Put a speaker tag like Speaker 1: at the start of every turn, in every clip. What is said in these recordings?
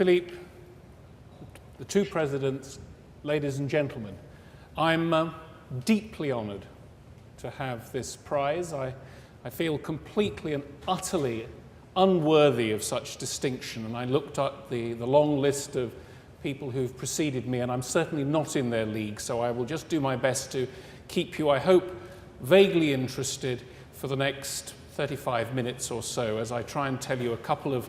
Speaker 1: Philippe, the two presidents, ladies and gentlemen, I'm deeply honoured to have this prize. I feel completely and utterly unworthy of such distinction, and I looked up the long list of people who've preceded me, and I'm certainly not in their league, so I will just do my best to keep you, I hope, vaguely interested for the next 35 minutes or so as I try and tell you a couple of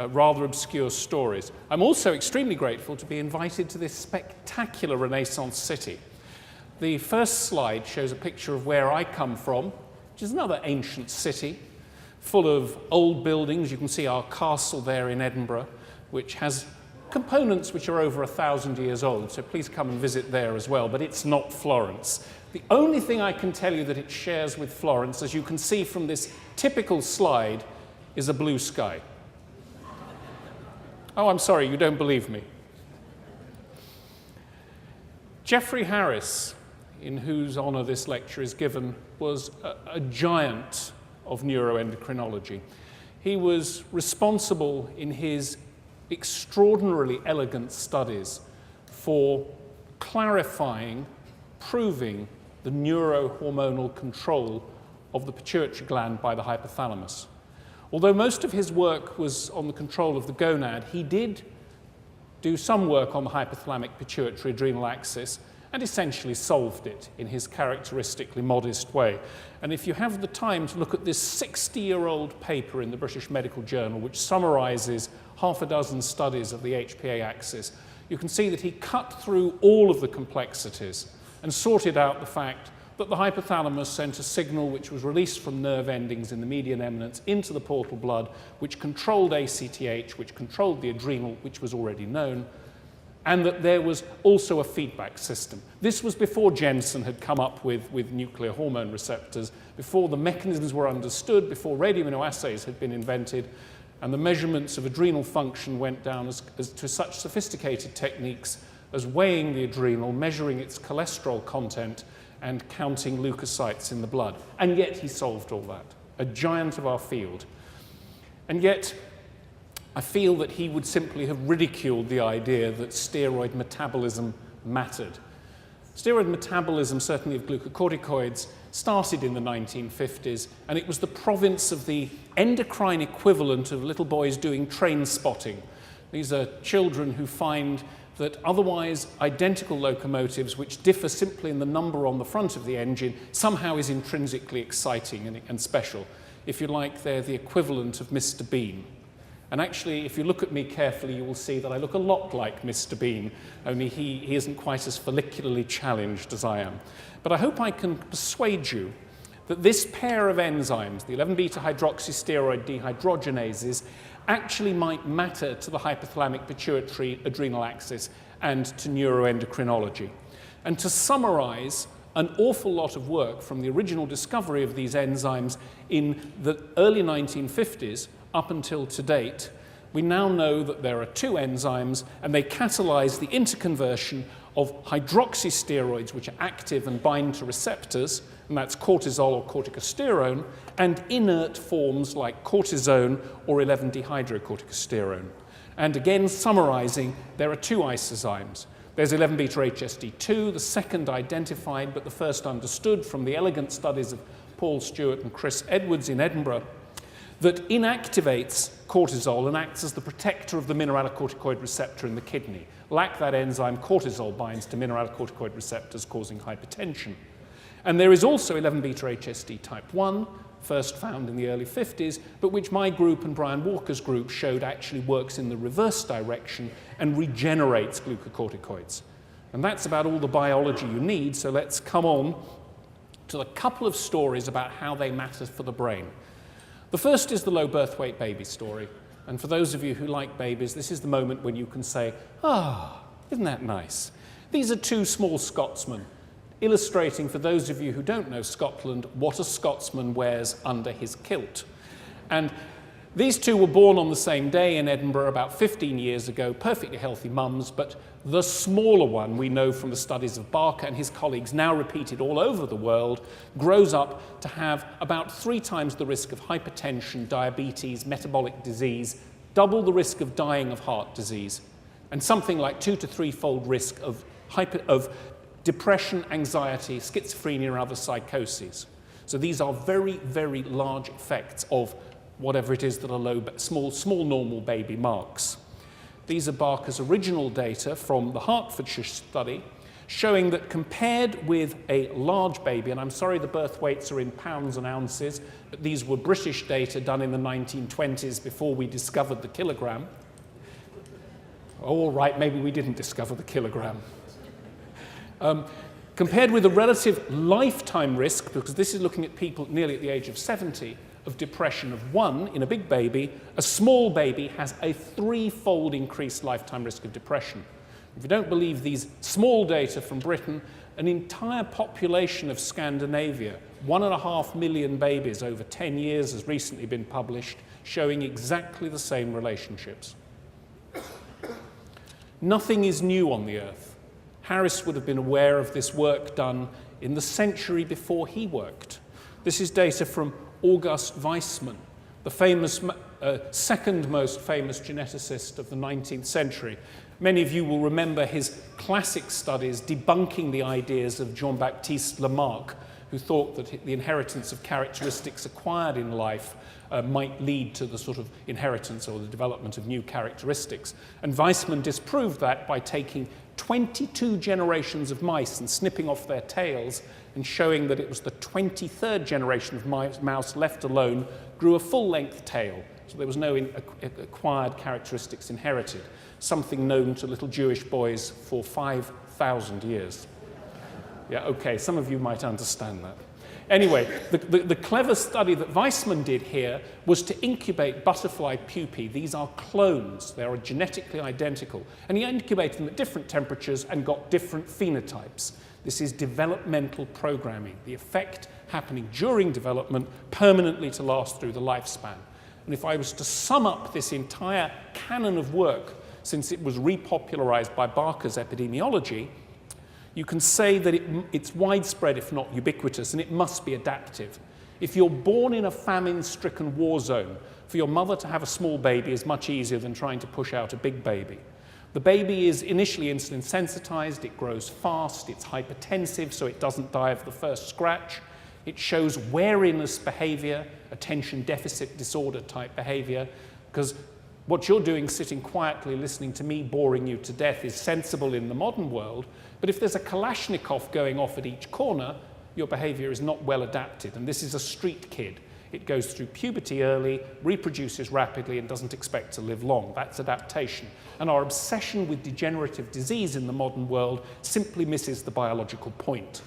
Speaker 1: rather obscure stories. I'm also extremely grateful to be invited to this spectacular Renaissance city. The first slide shows a picture of where I come from, which is another ancient city full of old buildings. You can see our castle there in Edinburgh, which has components which are over 1,000 years old, so please come and visit there as well, but it's not Florence. The only thing I can tell you that it shares with Florence, as you can see from this typical slide, is a blue sky. Oh, I'm sorry, you don't believe me. Geoffrey Harris, in whose honour this lecture is given, was a giant of neuroendocrinology. He was responsible in his extraordinarily elegant studies for clarifying, proving the neurohormonal control of the pituitary gland by the hypothalamus. Although most of his work was on the control of the gonad, he did do some work on the hypothalamic pituitary adrenal axis and essentially solved it in his characteristically modest way. And if you have the time to look at this 60-year-old paper in the British Medical Journal, which summarizes half a dozen studies of the HPA axis, you can see that he cut through all of the complexities and sorted out the fact that the hypothalamus sent a signal which was released from nerve endings in the median eminence into the portal blood, which controlled ACTH, which controlled the adrenal, which was already known, and that there was also a feedback system. This was before Jensen had come up with nuclear hormone receptors, before the mechanisms were understood, before radioimmunoassays had been invented, and the measurements of adrenal function went down as to such sophisticated techniques as weighing the adrenal, measuring its cholesterol content, and counting leukocytes in the blood. And yet he solved all that, a giant of our field. And yet I feel that he would simply have ridiculed the idea that steroid metabolism mattered. Steroid metabolism, certainly of glucocorticoids, started in the 1950s, and it was the province of the endocrine equivalent of little boys doing train spotting. These are children who find that otherwise identical locomotives, which differ simply in the number on the front of the engine, somehow is intrinsically exciting and special. If you like, they're the equivalent of Mr. Bean. And actually, if you look at me carefully, you will see that I look a lot like Mr. Bean, only he isn't quite as follicularly challenged as I am. But I hope I can persuade you that this pair of enzymes, the 11-beta hydroxysteroid dehydrogenases, actually might matter to the hypothalamic pituitary adrenal axis and to neuroendocrinology. And to summarize an awful lot of work from the original discovery of these enzymes in the early 1950s up until to date, we now know that there are two enzymes and they catalyze the interconversion of hydroxysteroids, which are active and bind to receptors, and that's cortisol or corticosterone, and inert forms like cortisone or 11-dehydrocorticosterone. And again, summarizing, there are two isozymes. There's 11-beta HSD2, the second identified but the first understood from the elegant studies of Paul Stewart and Chris Edwards in Edinburgh, that inactivates cortisol and acts as the protector of the mineralocorticoid receptor in the kidney. Like that enzyme, cortisol binds to mineralocorticoid receptors, causing hypertension. And there is also 11-beta HSD type 1, first found in the early 50s, but which my group and Brian Walker's group showed actually works in the reverse direction and regenerates glucocorticoids. And that's about all the biology you need, so let's come on to a couple of stories about how they matter for the brain. The first is the low birth weight baby story. And for those of you who like babies, this is the moment when you can say, "Ah, isn't that nice?" These are two small Scotsmen, illustrating for those of you who don't know Scotland what a Scotsman wears under his kilt. And these two were born on the same day in Edinburgh about 15 years ago, perfectly healthy mums, but the smaller one, we know from the studies of Barker and his colleagues, now repeated all over the world, grows up to have about 3 times the risk of hypertension, diabetes, metabolic disease, double the risk of dying of heart disease, and something like 2 to 3-fold risk of depression, anxiety, schizophrenia, and other psychoses. So these are very, very large effects of whatever it is that a small normal baby marks. These are Barker's original data from the Hertfordshire study, showing that compared with a large baby, and I'm sorry the birth weights are in pounds and ounces, but these were British data done in the 1920s before we discovered the kilogram. Oh, all right, maybe we didn't discover the kilogram. Compared with the relative lifetime risk, because this is looking at people nearly at the age of 70, of depression of 1 in a big baby, a small baby has a 3-fold increased lifetime risk of depression. If you don't believe these small data from Britain, an entire population of Scandinavia, 1.5 million babies over 10 years has recently been published, showing exactly the same relationships. Nothing is new on the earth. Harris would have been aware of this work done in the century before he worked. This is data from August Weismann, the famous, second most famous geneticist of the 19th century. Many of you will remember his classic studies debunking the ideas of Jean-Baptiste Lamarck, who thought that the inheritance of characteristics acquired in life might lead to the sort of inheritance or the development of new characteristics. And Weismann disproved that by taking 22 generations of mice and snipping off their tails and showing that it was the 23rd generation of mouse left alone grew a full-length tail. So there was no acquired characteristics inherited, something known to little Jewish boys for 5,000 years. Yeah, okay, some of you might understand that. Anyway, the clever study that Weismann did here was to incubate butterfly pupae. These are clones. They are genetically identical. And he incubated them at different temperatures and got different phenotypes. This is developmental programming, the effect happening during development permanently to last through the lifespan. And if I was to sum up this entire canon of work, since it was repopularized by Barker's epidemiology, you can say that it's widespread, if not ubiquitous, and it must be adaptive. If you're born in a famine-stricken war zone, for your mother to have a small baby is much easier than trying to push out a big baby. The baby is initially insulin sensitized, it grows fast, it's hypertensive, so it doesn't die of the first scratch. It shows wariness behavior, attention deficit disorder type behavior, because what you're doing sitting quietly listening to me boring you to death is sensible in the modern world, but if there's a Kalashnikov going off at each corner, your behavior is not well adapted, and this is a street kid. It goes through puberty early, reproduces rapidly, and doesn't expect to live long. That's adaptation. And our obsession with degenerative disease in the modern world simply misses the biological point.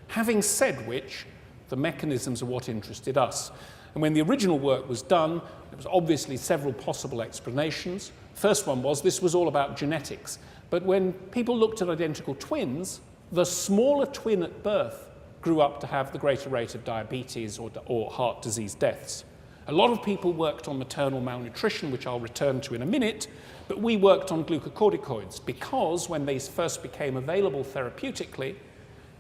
Speaker 1: Having said which, the mechanisms are what interested us. And when the original work was done, there was obviously several possible explanations. First one was this was all about genetics. But when people looked at identical twins, the smaller twin at birth grew up to have the greater rate of diabetes or heart disease deaths. A lot of people worked on maternal malnutrition, which I'll return to in a minute, but we worked on glucocorticoids because when they first became available therapeutically,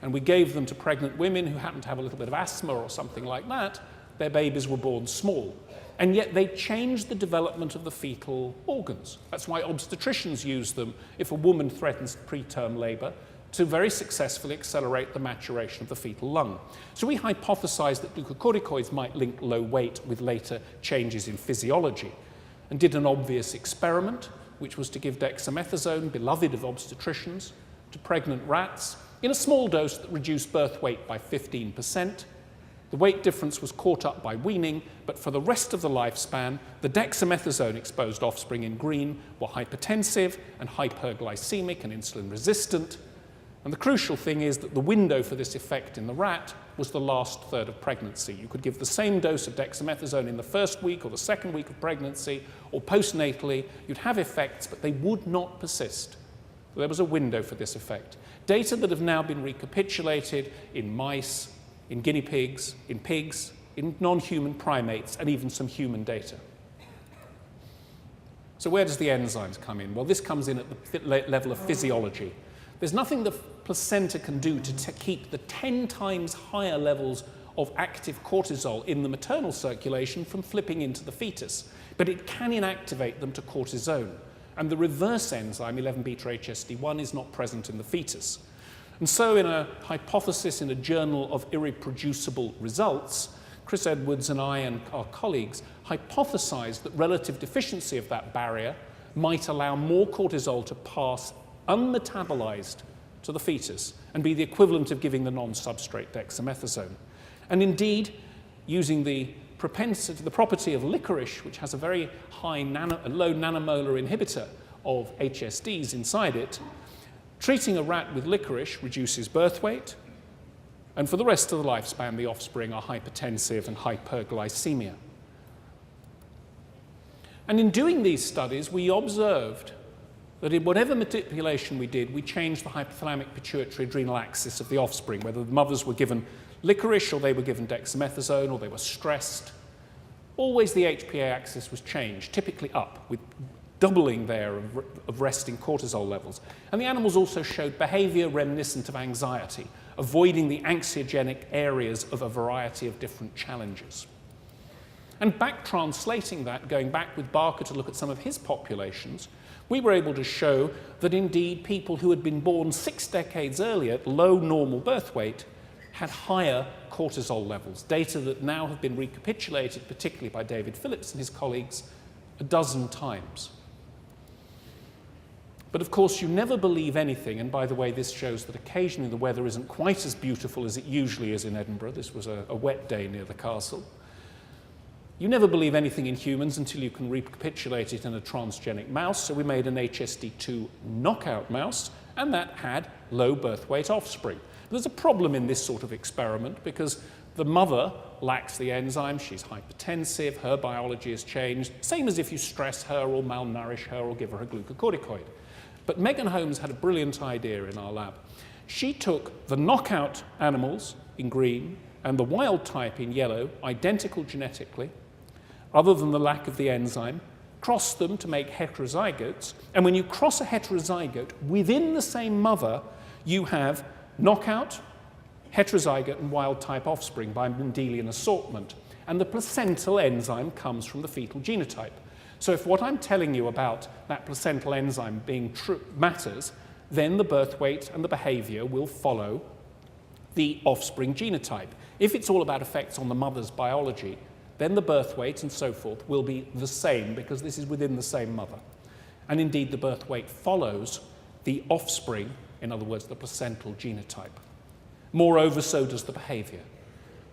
Speaker 1: and we gave them to pregnant women who happened to have a little bit of asthma or something like that, their babies were born small. And yet they changed the development of the fetal organs. That's why obstetricians use them if a woman threatens preterm labor to very successfully accelerate the maturation of the fetal lung. So we hypothesized that glucocorticoids might link low weight with later changes in physiology and did an obvious experiment, which was to give dexamethasone, beloved of obstetricians, to pregnant rats in a small dose that reduced birth weight by 15%. The weight difference was caught up by weaning, but for the rest of the lifespan, the dexamethasone-exposed offspring in green were hypertensive and hyperglycemic and insulin resistant. And the crucial thing is that the window for this effect in the rat was the last third of pregnancy. You could give the same dose of dexamethasone in the first week or the second week of pregnancy or postnatally. You'd have effects, but they would not persist. So there was a window for this effect. Data that have now been recapitulated in mice, in guinea pigs, in non-human primates, and even some human data. So where does the enzymes come in? Well, this comes in at the level of physiology. There's nothing the placenta can do to keep the 10 times higher levels of active cortisol in the maternal circulation from flipping into the fetus, but it can inactivate them to cortisone. And the reverse enzyme, 11-beta-HSD1, is not present in the fetus. And so in a hypothesis in a journal of irreproducible results, Chris Edwards and I and our colleagues hypothesized that relative deficiency of that barrier might allow more cortisol to pass unmetabolized to the fetus and be the equivalent of giving the non-substrate dexamethasone. And indeed, using the property of licorice, which has a very high low nanomolar inhibitor of HSDs inside it, treating a rat with licorice reduces birth weight, and for the rest of the lifespan, the offspring are hypertensive and hyperglycemia. And in doing these studies, we observed that in whatever manipulation we did, we changed the hypothalamic pituitary adrenal axis of the offspring, whether the mothers were given licorice or they were given dexamethasone or they were stressed. Always the HPA axis was changed, typically up, with doubling there of resting cortisol levels. And the animals also showed behavior reminiscent of anxiety, avoiding the anxiogenic areas of a variety of different challenges. And back translating that, going back with Barker to look at some of his populations, we were able to show that indeed people who had been born 6 decades earlier at low normal birth weight had higher cortisol levels, data that now have been recapitulated, particularly by David Phillips and his colleagues, a dozen times. But of course, you never believe anything, and by the way, this shows that occasionally the weather isn't quite as beautiful as it usually is in Edinburgh. This was a wet day near the castle. You never believe anything in humans until you can recapitulate it in a transgenic mouse, so we made an HSD2 knockout mouse, and that had low birth weight offspring. There's a problem in this sort of experiment because the mother lacks the enzyme, she's hypertensive, her biology has changed, same as if you stress her or malnourish her or give her a glucocorticoid. But Megan Holmes had a brilliant idea in our lab. She took the knockout animals in green and the wild type in yellow, identical genetically, other than the lack of the enzyme, crossed them to make heterozygotes, and when you cross a heterozygote within the same mother, you have knockout, heterozygote, and wild-type offspring by Mendelian assortment. And the placental enzyme comes from the fetal genotype. So if what I'm telling you about that placental enzyme being true matters, then the birth weight and the behavior will follow the offspring genotype. If it's all about effects on the mother's biology, then the birth weight and so forth will be the same because this is within the same mother. And indeed, the birth weight follows the offspring, in other words, the placental genotype. Moreover, so does the behavior.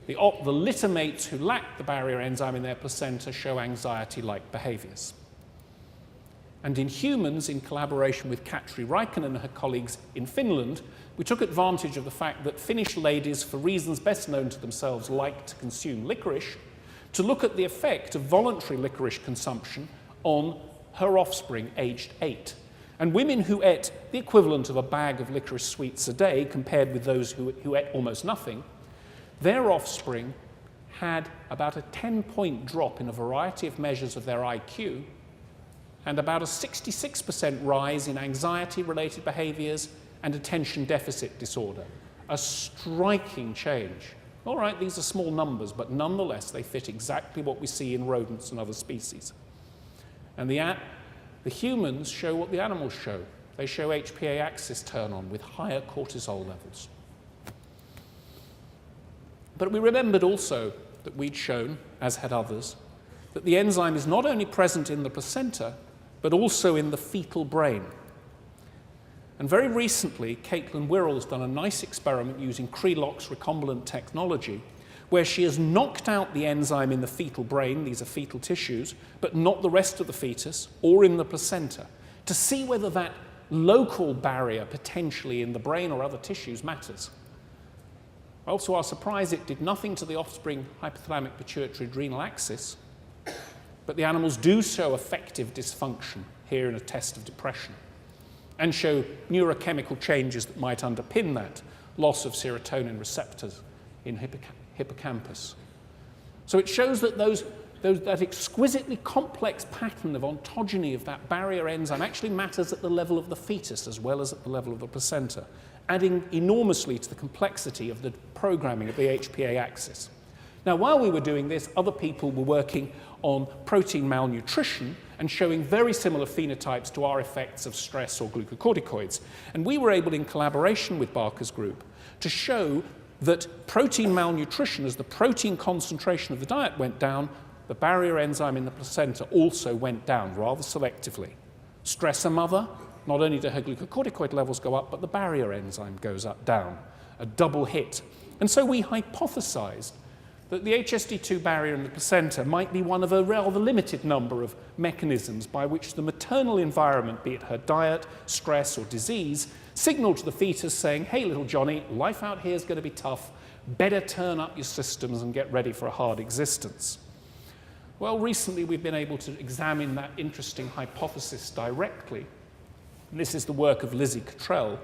Speaker 1: The littermates who lack the barrier enzyme in their placenta show anxiety-like behaviors. And in humans, in collaboration with Katri Räikkönen and her colleagues in Finland, we took advantage of the fact that Finnish ladies, for reasons best known to themselves, like to consume licorice, to look at the effect of voluntary licorice consumption on her offspring aged 8. And women who ate the equivalent of a bag of licorice sweets a day, compared with those who ate almost nothing, their offspring had about a 10-point drop in a variety of measures of their IQ and about a 66% rise in anxiety-related behaviors and attention deficit disorder. A striking change. All right, these are small numbers, but nonetheless, they fit exactly what we see in rodents and other species. And the humans show what the animals show. They show HPA axis turn on with higher cortisol levels. But we remembered also that we'd shown, as had others, that the enzyme is not only present in the placenta, but also in the fetal brain. And very recently, Caitlin Wirrell's done a nice experiment using Crelox recombinant technology, where she has knocked out the enzyme in the fetal brain, these are fetal tissues, but not the rest of the fetus, or in the placenta, to see whether that local barrier potentially in the brain or other tissues matters. Well, to our surprise, it did nothing to the offspring hypothalamic pituitary adrenal axis, but the animals do show effective dysfunction here in a test of depression and show neurochemical changes that might underpin that loss of serotonin receptors in hippocampus. So it shows that that exquisitely complex pattern of ontogeny of that barrier enzyme actually matters at the level of the fetus as well as at the level of the placenta. adding enormously to the complexity of the programming of the HPA axis. Now, while we were doing this, other people were working on protein malnutrition and showing very similar phenotypes to our effects of stress or glucocorticoids. And we were able, in collaboration with Barker's group, to show that protein malnutrition, as the protein concentration of the diet went down, the barrier enzyme in the placenta also went down rather selectively. Stress a mother, not only do her glucocorticoid levels go up, but the barrier enzyme goes down, a double hit. And so we hypothesized that the HSD2 barrier in the placenta might be one of a rather limited number of mechanisms by which the maternal environment, be it her diet, stress, or disease, signaled to the fetus saying, hey, little Johnny, life out here is going to be tough. Better turn up your systems and get ready for a hard existence. Well, recently we've been able to examine that interesting hypothesis directly. And this is the work of Lizzie Cottrell.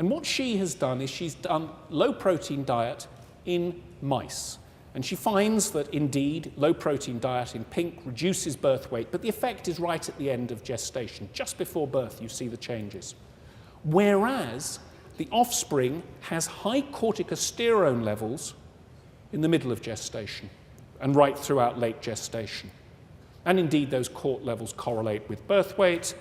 Speaker 1: And what she has done is she's done low-protein diet in mice. And she finds that, indeed, low-protein diet in pink reduces birth weight, but the effect is right at the end of gestation. Just before birth, you see the changes. Whereas the offspring has high corticosterone levels in the middle of gestation and right throughout late gestation. And indeed, those cort levels correlate with birth weight,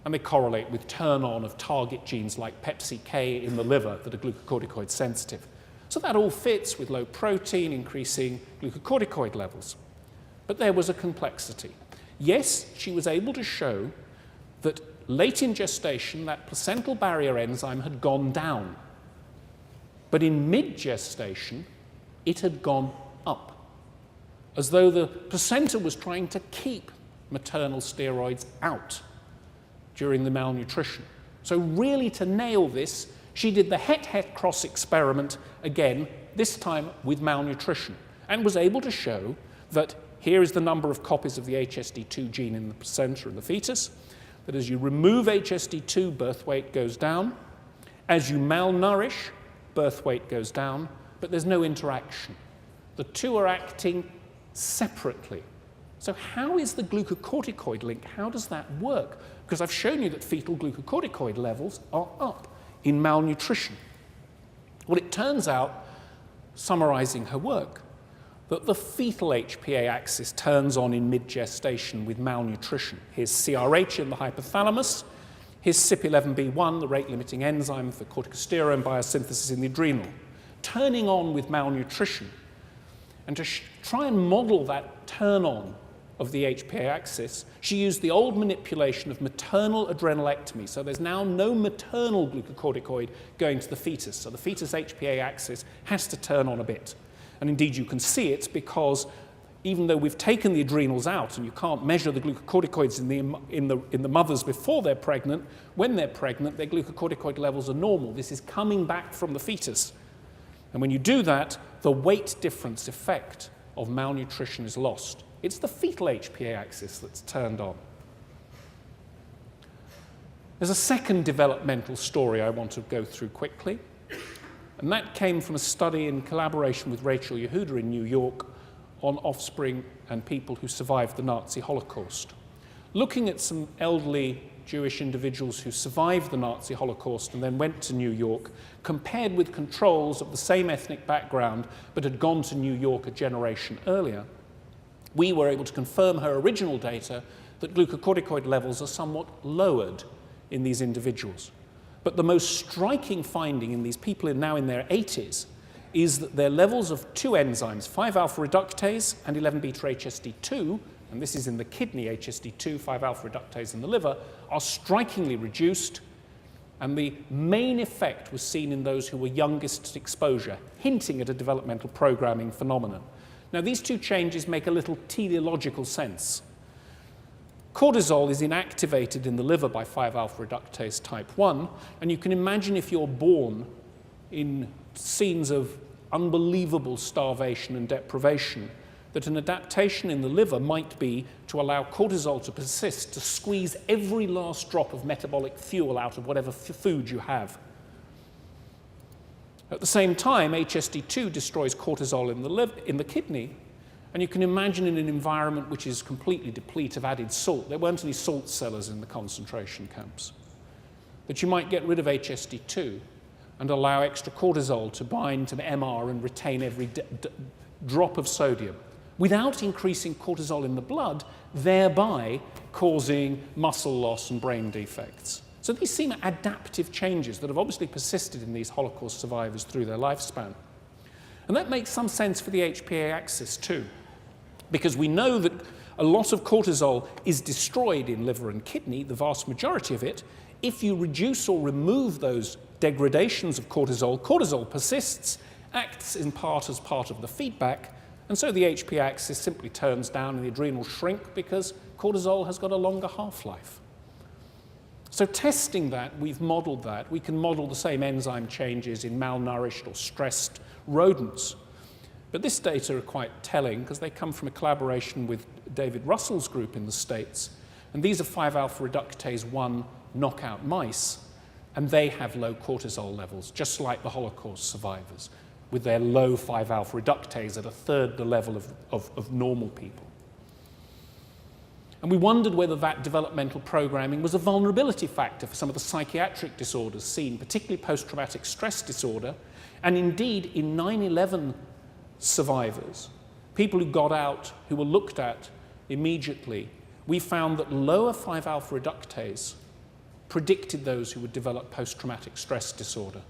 Speaker 1: and they correlate with turn-on of target genes like PepsiK in the liver that are glucocorticoid sensitive. So that all fits with low protein, increasing glucocorticoid levels. But there was a complexity. Yes, she was able to show that late in gestation, that placental barrier enzyme had gone down. But in mid-gestation, it had gone up, as though the placenta was trying to keep maternal steroids out during the malnutrition. So really, to nail this, she did the het-het cross experiment again, this time with malnutrition, and was able to show that here is the number of copies of the HSD2 gene in the placenta of the fetus, that as you remove HSD2, birth weight goes down. As you malnourish, birth weight goes down, but there's no interaction. The two are acting separately. So how is the glucocorticoid link? How does that work? Because I've shown you that fetal glucocorticoid levels are up in malnutrition. Well, it turns out, summarizing her work, that the fetal HPA axis turns on in mid-gestation with malnutrition. Here's CRH in the hypothalamus. Here's CYP11B1, the rate-limiting enzyme for corticosterone biosynthesis in the adrenal, turning on with malnutrition. And to try and model that turn-on of the HPA axis, she used the old manipulation of maternal adrenalectomy. So there's now no maternal glucocorticoid going to the fetus. So the fetus HPA axis has to turn on a bit. And indeed, you can see it because even though we've taken the adrenals out and you can't measure the glucocorticoids in the mothers before they're pregnant, when they're pregnant, their glucocorticoid levels are normal. This is coming back from the fetus. And when you do that, the weight difference effect of malnutrition is lost. It's the fetal HPA axis that's turned on. There's a second developmental story I want to go through quickly. And that came from a study in collaboration with Rachel Yehuda in New York on offspring and people who survived the Nazi Holocaust. Looking at some elderly Jewish individuals who survived the Nazi Holocaust and then went to New York, compared with controls of the same ethnic background but had gone to New York a generation earlier, we were able to confirm her original data that glucocorticoid levels are somewhat lowered in these individuals. But the most striking finding in these people now in their 80s is that their levels of two enzymes, 5-alpha reductase and 11-beta-HSD2, and this is in the kidney, HSD2, 5-alpha reductase in the liver, are strikingly reduced, and the main effect was seen in those who were youngest at exposure, hinting at a developmental programming phenomenon. Now, these two changes make a little teleological sense. Cortisol is inactivated in the liver by 5-alpha reductase type 1, and you can imagine if you're born in scenes of unbelievable starvation and deprivation, that an adaptation in the liver might be to allow cortisol to persist, to squeeze every last drop of metabolic fuel out of whatever food you have. At the same time, HSD2 destroys cortisol in the kidney, and you can imagine in an environment which is completely deplete of added salt. There weren't any salt cellars in the concentration camps. but you might get rid of HSD2 and allow extra cortisol to bind to the MR and retain every drop of sodium without increasing cortisol in the blood, thereby causing muscle loss and brain defects. So these seem adaptive changes that have obviously persisted in these Holocaust survivors through their lifespan. And that makes some sense for the HPA axis too, because we know that a lot of cortisol is destroyed in liver and kidney, the vast majority of it. If you reduce or remove those degradations of cortisol, cortisol persists, acts in part as part of the feedback, and so the HPA axis simply turns down and the adrenals shrink because cortisol has got a longer half-life. So testing that, we've modeled that. We can model the same enzyme changes in malnourished or stressed rodents. But this data are quite telling because they come from a collaboration with David Russell's group in the States. And these are 5-alpha reductase 1 knockout mice. And they have low cortisol levels, just like the Holocaust survivors, with their low 5-alpha reductase at a third the level of normal people. And we wondered whether that developmental programming was a vulnerability factor for some of the psychiatric disorders seen, particularly post-traumatic stress disorder. And indeed, in 9/11 survivors, people who got out, who were looked at immediately, we found that lower 5-alpha reductase predicted those who would develop post-traumatic stress disorder.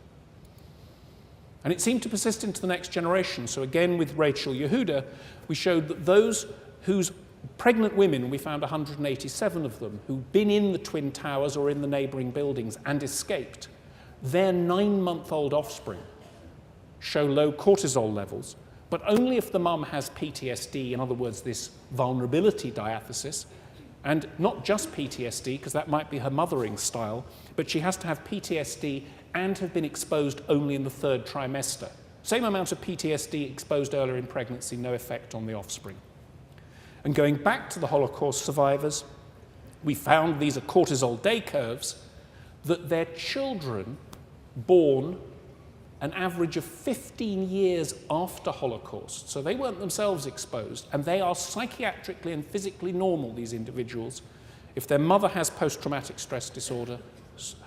Speaker 1: And it seemed to persist into the next generation. So again, with Rachel Yehuda, we showed that those whose pregnant women, we found 187 of them, who'd been in the Twin Towers or in the neighboring buildings and escaped, their 9-month-old offspring show low cortisol levels, but only if the mum has PTSD, in other words, this vulnerability diathesis, and not just PTSD, because that might be her mothering style, but she has to have PTSD and have been exposed only in the 3rd trimester. Same amount of PTSD exposed earlier in pregnancy, no effect on the offspring. And going back to the Holocaust survivors, we found, these are cortisol day curves, that their children born an average of 15 years after Holocaust, so they weren't themselves exposed, and they are psychiatrically and physically normal, these individuals. If their mother has post-traumatic stress disorder,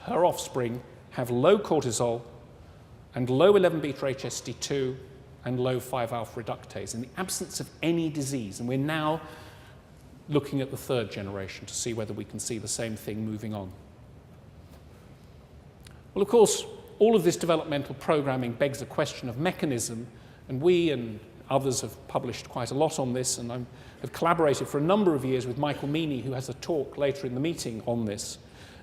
Speaker 1: her offspring have low cortisol and low 11-beta-HSD2 and low 5-alpha reductase in the absence of any disease. And we're now looking at the 3rd generation to see whether we can see the same thing moving on. Well, of course, all of this developmental programming begs a question of mechanism, and we and others have published quite a lot on this, and I have collaborated for a number of years with Michael Meany, who has a talk later in the meeting on this.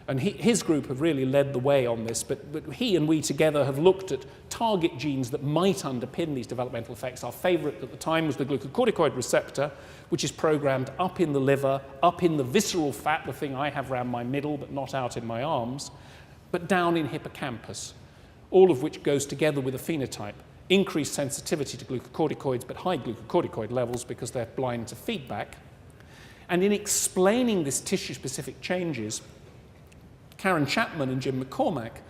Speaker 1: And his group have really led the way on this, but he and we together have looked at target genes that might underpin these developmental effects. Our favorite at the time was the glucocorticoid receptor, which is programmed up in the liver, up in the visceral fat, the thing I have around my middle but not out in my arms, but down in hippocampus, all of which goes together with a phenotype. Increased sensitivity to glucocorticoids, but high glucocorticoid levels because they're blind to feedback. And in explaining this tissue-specific changes, Karen Chapman and Jim McCormack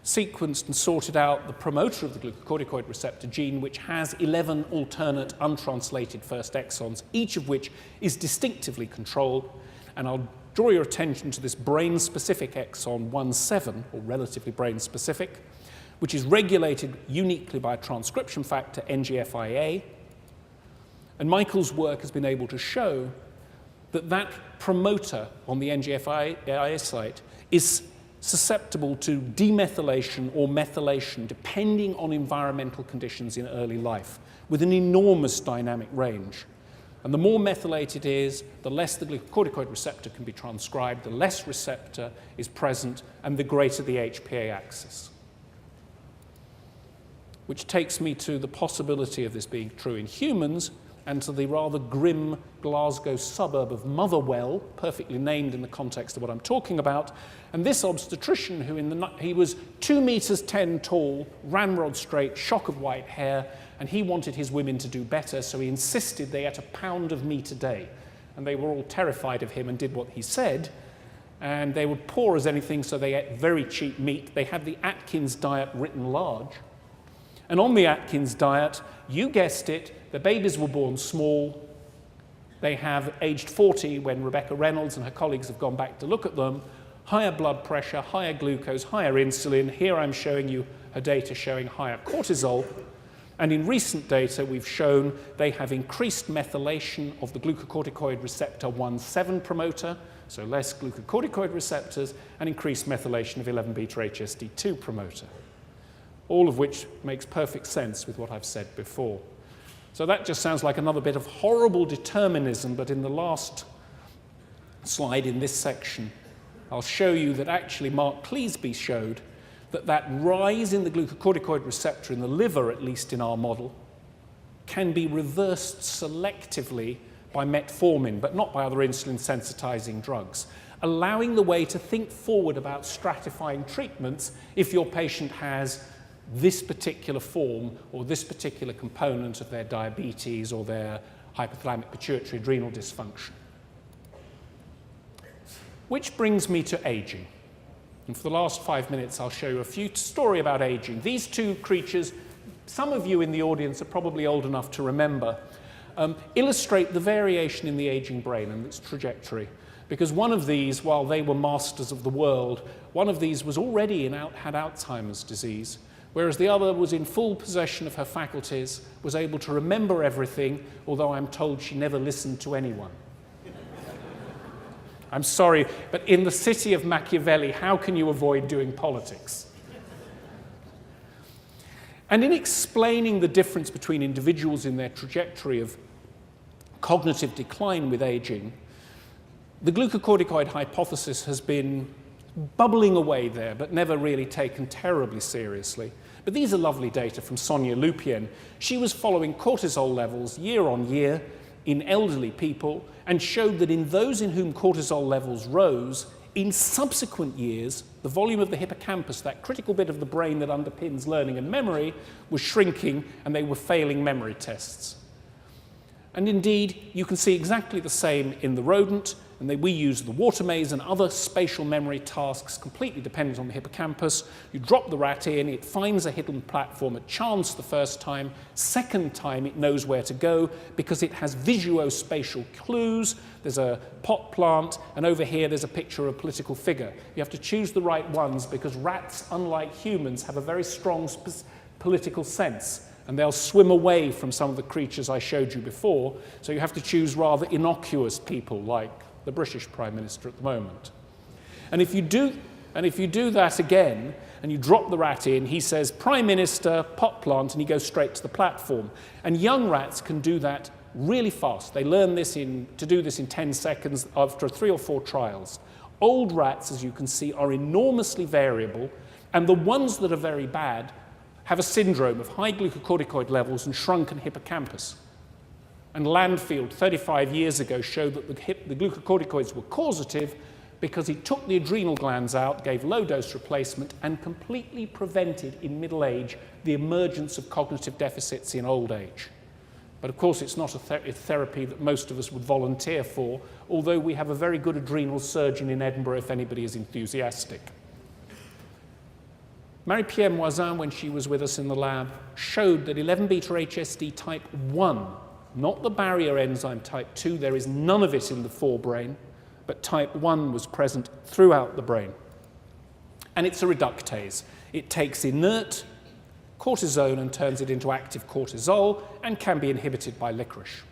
Speaker 1: sequenced and sorted out the promoter of the glucocorticoid receptor gene, which has 11 alternate untranslated first exons, each of which is distinctively controlled. And I'll draw your attention to this brain-specific exon 1,7, or relatively brain-specific, which is regulated uniquely by a transcription factor, NGFIA. And Michael's work has been able to show that that promoter on the NGFIA site is susceptible to demethylation or methylation depending on environmental conditions in early life, with an enormous dynamic range. And the more methylated it is, the less the glucocorticoid receptor can be transcribed, the less receptor is present, and the greater the HPA axis. Which takes me to the possibility of this being true in humans, and to the rather grim Glasgow suburb of Motherwell, perfectly named in the context of what I'm talking about. And this obstetrician, who he was 2 meters 10 tall, ramrod straight, shock of white hair, and he wanted his women to do better, so he insisted they ate a pound of meat a day. And they were all terrified of him and did what he said. And they were poor as anything, so they ate very cheap meat. They had the Atkins diet written large. And on the Atkins diet, you guessed it, the babies were born small. They have aged 40 when Rebecca Reynolds and her colleagues have gone back to look at them. higher blood pressure, higher glucose, higher insulin. Here I'm showing you her data showing higher cortisol. And in recent data, we've shown they have increased methylation of the glucocorticoid receptor 1,7 promoter, so less glucocorticoid receptors, and increased methylation of 11-beta-HSD2 promoter, all of which makes perfect sense with what I've said before. So that just sounds like another bit of horrible determinism, but in the last slide in this section, I'll show you that actually Mark Cleesby showed that rise in the glucocorticoid receptor in the liver, at least in our model, can be reversed selectively by metformin, but not by other insulin-sensitizing drugs, allowing the way to think forward about stratifying treatments if your patient has this particular form or this particular component of their diabetes or their hypothalamic pituitary adrenal dysfunction. Which brings me to aging. And for the last 5 minutes, I'll show you a story about aging. These two creatures, some of you in the audience are probably old enough to remember, illustrate the variation in the aging brain and its trajectory. Because one of these, while they were masters of the world, one of these was already had Alzheimer's disease, whereas the other was in full possession of her faculties, was able to remember everything, although I'm told she never listened to anyone. I'm sorry, but in the city of Machiavelli, how can you avoid doing politics? And in explaining the difference between individuals in their trajectory of cognitive decline with aging, the glucocorticoid hypothesis has been bubbling away there, but never really taken terribly seriously. But these are lovely data from Sonia Lupien. She was following cortisol levels year on year in elderly people and showed that in those in whom cortisol levels rose, in subsequent years, the volume of the hippocampus, that critical bit of the brain that underpins learning and memory, was shrinking and they were failing memory tests. And indeed, you can see exactly the same in the rodent, and we use the water maze and other spatial memory tasks completely dependent on the hippocampus. You drop the rat in, it finds a hidden platform at chance the first time. Second time, it knows where to go because it has visuospatial clues. There's a pot plant, and over here there's a picture of a political figure. You have to choose the right ones because rats, unlike humans, have a very strong political sense, and they'll swim away from some of the creatures I showed you before. So you have to choose rather innocuous people like the British Prime Minister at the moment. And if you do that again, and you drop the rat in, he says, Prime Minister, pot plant, and he goes straight to the platform. And young rats can do that really fast. They learn to do this in 10 seconds after 3 or 4 trials. Old rats, as you can see, are enormously variable, and the ones that are very bad have a syndrome of high glucocorticoid levels and shrunken hippocampus. And Landfield, 35 years ago, showed that the glucocorticoids were causative because he took the adrenal glands out, gave low-dose replacement, and completely prevented in middle age the emergence of cognitive deficits in old age. But of course, it's not a therapy that most of us would volunteer for, although we have a very good adrenal surgeon in Edinburgh if anybody is enthusiastic. Marie-Pierre Moisin, when she was with us in the lab, showed that 11-beta-HSD type 1, not the barrier enzyme type 2, there is none of it in the forebrain, but type 1 was present throughout the brain. And it's a reductase. It takes inert cortisone and turns it into active cortisol and can be inhibited by licorice.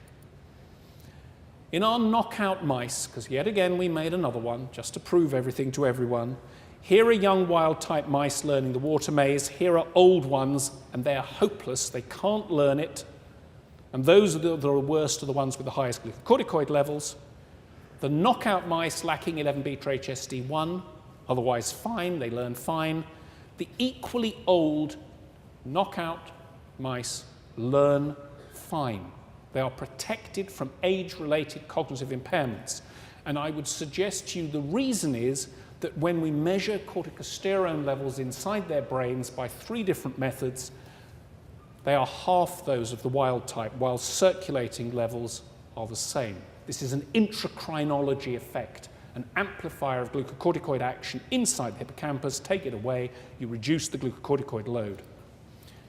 Speaker 1: In our knockout mice, because yet again we made another one just to prove everything to everyone, here are young wild-type mice learning the water maze. Here are old ones, and they're hopeless. They can't learn it. And those that are worst are the ones with the highest glucocorticoid levels. The knockout mice lacking 11-beta-HSD1, otherwise fine, they learn fine. The equally old knockout mice learn fine. They are protected from age-related cognitive impairments. And I would suggest to you the reason is that when we measure corticosterone levels inside their brains by 3 different methods, they are half those of the wild type, while circulating levels are the same. This is an intracrinology effect, an amplifier of glucocorticoid action inside the hippocampus. Take it away, you reduce the glucocorticoid load.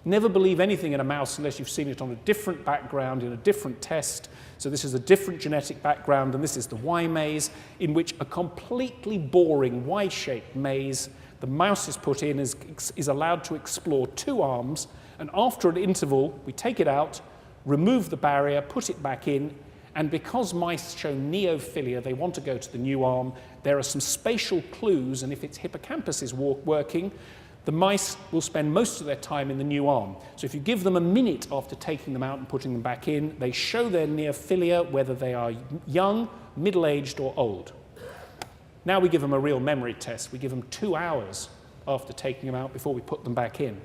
Speaker 1: Never believe anything in a mouse unless you've seen it on a different background in a different test. So this is a different genetic background, and this is the Y maze, in which a completely boring Y-shaped maze, the mouse is put in, is allowed to explore 2 arms, and after an interval, we take it out, remove the barrier, put it back in, and because mice show neophilia, they want to go to the new arm. There are some spatial clues, and if its hippocampus is working, the mice will spend most of their time in the new arm. So if you give them a minute after taking them out and putting them back in, they show their neophilia, whether they are young, middle-aged, or old. Now we give them a real memory test. We give them 2 hours after taking them out before we put them back in.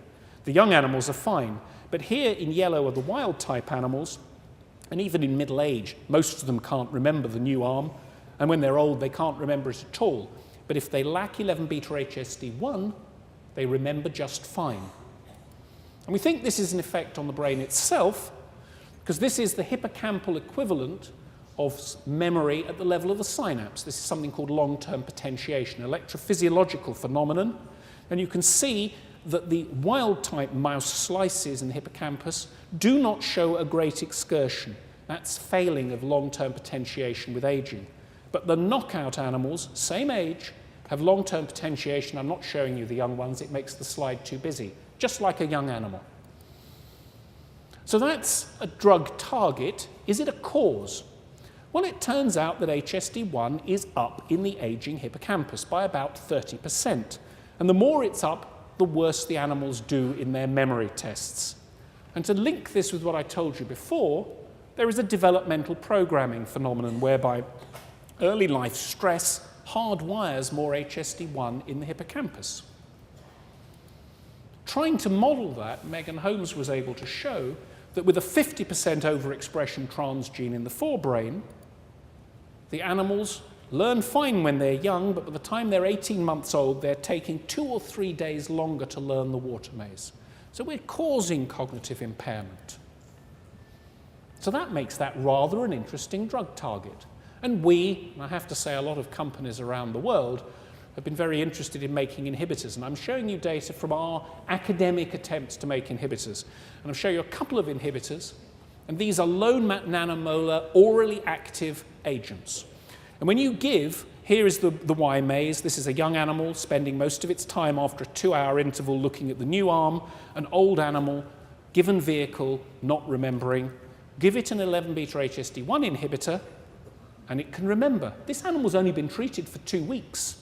Speaker 1: The young animals are fine, but here in yellow are the wild-type animals, and even in middle age, most of them can't remember the new arm, and when they're old, they can't remember it at all. But if they lack 11-beta-HSD1, they remember just fine. And we think this is an effect on the brain itself, because this is the hippocampal equivalent of memory at the level of the synapse. This is something called long-term potentiation, electrophysiological phenomenon. And you can see that the wild-type mouse slices in the hippocampus do not show a great excursion. That's failing of long-term potentiation with aging. But the knockout animals, same age, have long-term potentiation. I'm not showing you the young ones. It makes the slide too busy, just like a young animal. So that's a drug target. Is it a cause? Well, it turns out that HSD1 is up in the aging hippocampus by about 30%. And the more it's up, the worse the animals do in their memory tests. And to link this with what I told you before, there is a developmental programming phenomenon whereby early life stress hardwires more HSD1 in the hippocampus. Trying to model that, Megan Holmes was able to show that with a 50% overexpression transgene in the forebrain, the animals learn fine when they're young, but by the time they're 18 months old, they're taking 2 or 3 days longer to learn the water maze. So we're causing cognitive impairment. So that makes that rather an interesting drug target. And I have to say, a lot of companies around the world have been very interested in making inhibitors. And I'm showing you data from our academic attempts to make inhibitors. And I'll show you a couple of inhibitors. And these are low nanomolar, orally active agents. And when you give, here is the Y maze. This is a young animal spending most of its time after a 2-hour interval looking at the new arm. An old animal, given vehicle, not remembering. Give it an 11-beta-HSD1 inhibitor, and it can remember. This animal's only been treated for 2 weeks.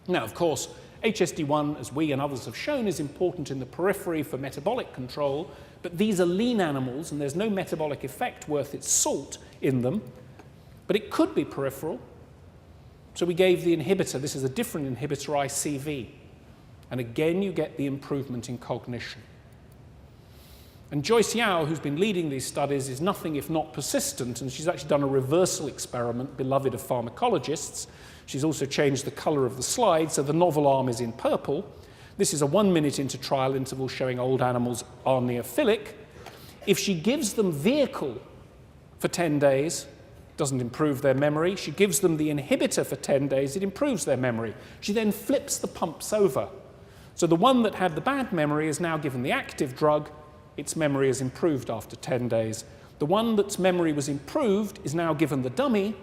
Speaker 1: Now, of course, HSD1, as we and others have shown, is important in the periphery for metabolic control, but these are lean animals, and there's no metabolic effect worth its salt in them, but it could be peripheral. So we gave the inhibitor. This is a different inhibitor, ICV, and again, you get the improvement in cognition. And Joyce Yao, who's been leading these studies, is nothing if not persistent, and she's actually done a reversal experiment, beloved of pharmacologists. She's also changed the color of the slide, so the novel arm is in purple. This is a 1-minute inter-trial interval showing old animals are neophilic. If she gives them vehicle for 10 days, it doesn't improve their memory. She gives them the inhibitor for 10 days, it improves their memory. She then flips the pumps over. So the one that had the bad memory is now given the active drug. Its memory is improved after 10 days. The one that's memory was improved is now given the dummy.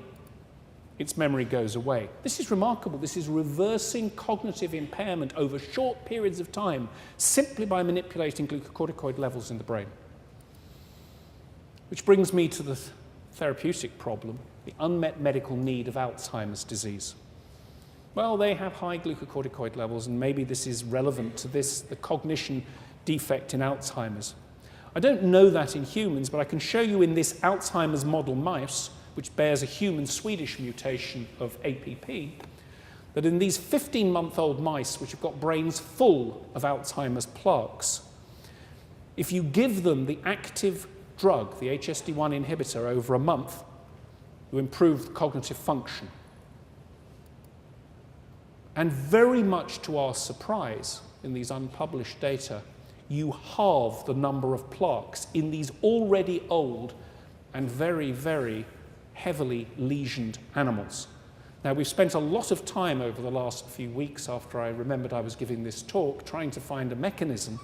Speaker 1: Its memory goes away. This is remarkable. This is reversing cognitive impairment over short periods of time simply by manipulating glucocorticoid levels in the brain. Which brings me to the therapeutic problem, the unmet medical need of Alzheimer's disease. Well, they have high glucocorticoid levels, and maybe this is relevant to this, the cognition defect in Alzheimer's. I don't know that in humans, but I can show you in this Alzheimer's model mouse, which bears a human Swedish mutation of APP, that in these 15-month-old mice, which have got brains full of Alzheimer's plaques, if you give them the active drug, the HSD1 inhibitor, over a month, you improve cognitive function. And very much to our surprise, in these unpublished data, you halve the number of plaques in these already old and very, very heavily lesioned animals. Now, we've spent a lot of time over the last few weeks after I remembered I was giving this talk trying to find a mechanism,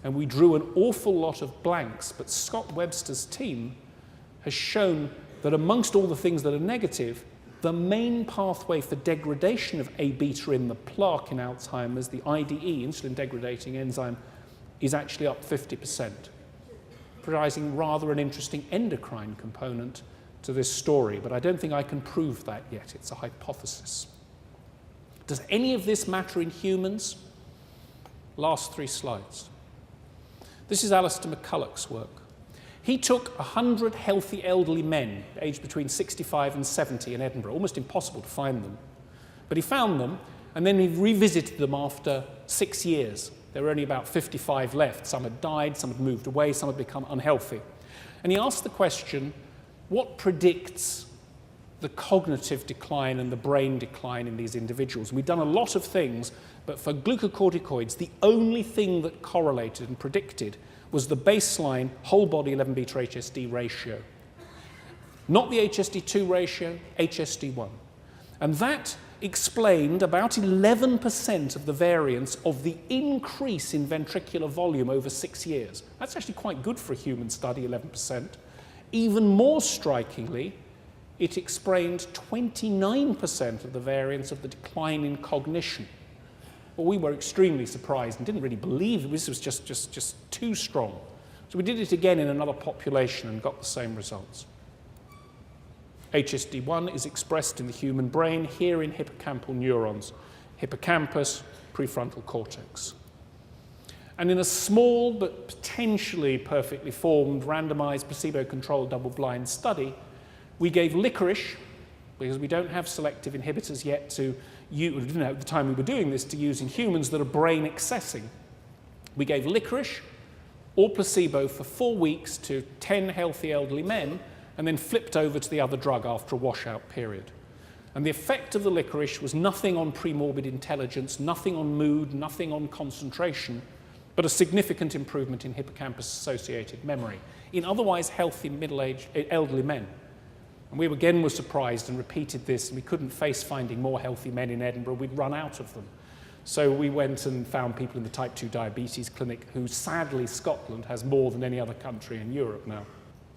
Speaker 1: and we drew an awful lot of blanks, but Scott Webster's team has shown that amongst all the things that are negative, the main pathway for degradation of A-beta in the plaque in Alzheimer's, the IDE, insulin degrading enzyme, is actually up 50%, providing rather an interesting endocrine component to this story, but I don't think I can prove that yet. It's a hypothesis. Does any of this matter in humans? Last 3 slides. This is Alistair McCulloch's work. He took 100 healthy elderly men, aged between 65 and 70 in Edinburgh, almost impossible to find them. But he found them, and then he revisited them after 6 years. There were only about 55 left. Some had died, some had moved away, some had become unhealthy. And he asked the question, what predicts the cognitive decline and the brain decline in these individuals? And we've done a lot of things, but for glucocorticoids, the only thing that correlated and predicted was the baseline whole body 11-beta HSD ratio. Not the HSD2 ratio, HSD1. And that explained about 11% of the variance of the increase in ventricular volume over 6 years. That's actually quite good for a human study, 11%. Even more strikingly, it explained 29% of the variance of the decline in cognition. Well, we were extremely surprised and didn't really believe this was just too strong. So we did it again in another population and got the same results. HSD1 is expressed in the human brain, here in hippocampal neurons, hippocampus, prefrontal cortex. And in a small but potentially perfectly formed, randomized, placebo-controlled, double-blind study, we gave licorice, because we don't have selective inhibitors yet to use, we didn't know at the time we were doing this, to use in humans that are brain accessing. We gave licorice or placebo for 4 weeks to 10 healthy elderly men, and then flipped over to the other drug after a washout period. And the effect of the licorice was nothing on premorbid intelligence, nothing on mood, nothing on concentration, but a significant improvement in hippocampus-associated memory in otherwise healthy middle-aged elderly men. And we again were surprised and repeated this, and we couldn't face finding more healthy men in Edinburgh. We'd run out of them. So we went and found people in the type 2 diabetes clinic who, sadly, Scotland has more than any other country in Europe now.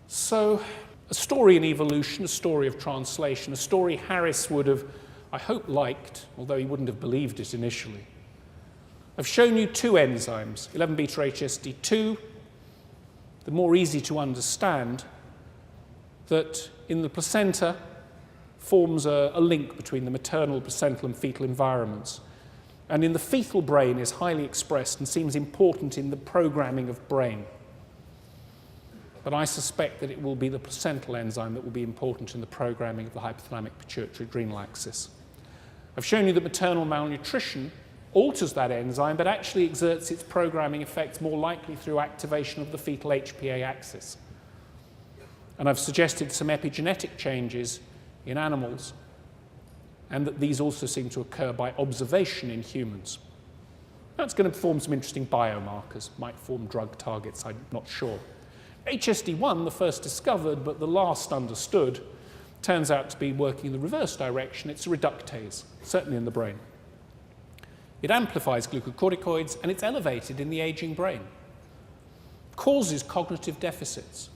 Speaker 1: So a story in evolution, a story of translation, a story Harris would have, I hope, liked, although he wouldn't have believed it initially. I've shown you 2 enzymes, 11-beta HSD2, the more easy to understand, that in the placenta forms a link between the maternal, placental, and fetal environments. And in the fetal brain is highly expressed and seems important in the programming of brain. But I suspect that it will be the placental enzyme that will be important in the programming of the hypothalamic pituitary adrenal axis. I've shown you that maternal malnutrition alters that enzyme, but actually exerts its programming effects more likely through activation of the fetal HPA axis. And I've suggested some epigenetic changes in animals, and that these also seem to occur by observation in humans. That's going to form some interesting biomarkers, might form drug targets, I'm not sure. HSD1, the first discovered, but the last understood, turns out to be working in the reverse direction. It's a reductase, certainly in the brain. It amplifies glucocorticoids, and it's elevated in the aging brain. Causes cognitive deficits.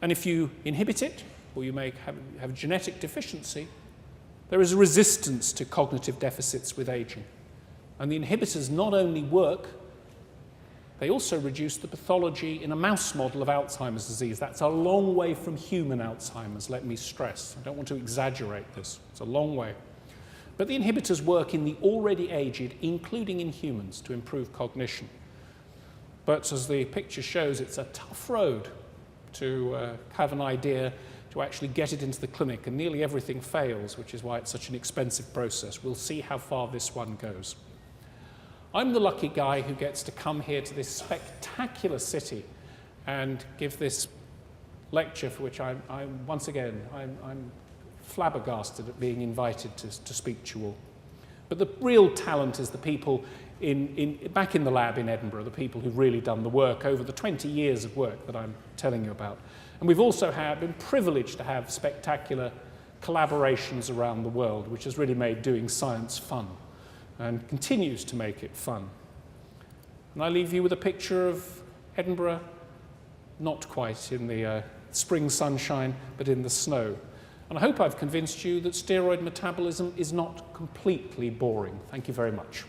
Speaker 1: And if you inhibit it, or you may have a genetic deficiency, there is a resistance to cognitive deficits with aging. And the inhibitors not only work, they also reduce the pathology in a mouse model of Alzheimer's disease. That's a long way from human Alzheimer's, let me stress. I don't want to exaggerate this. It's a long way. But the inhibitors work in the already aged, including in humans, to improve cognition. But as the picture shows, it's a tough road to have an idea, to actually get it into the clinic, and nearly everything fails, which is why it's such an expensive process. We'll see how far this one goes. I'm the lucky guy who gets to come here to this spectacular city and give this lecture, for which I'm once again, I'm flabbergasted at being invited to speak to you all. But the real talent is the people back in the lab in Edinburgh, the people who've really done the work over the 20 years of work that I'm telling you about. And we've also been privileged to have spectacular collaborations around the world, which has really made doing science fun and continues to make it fun. And I leave you with a picture of Edinburgh, not quite in the spring sunshine, but in the snow. And I hope I've convinced you that steroid metabolism is not completely boring. Thank you very much.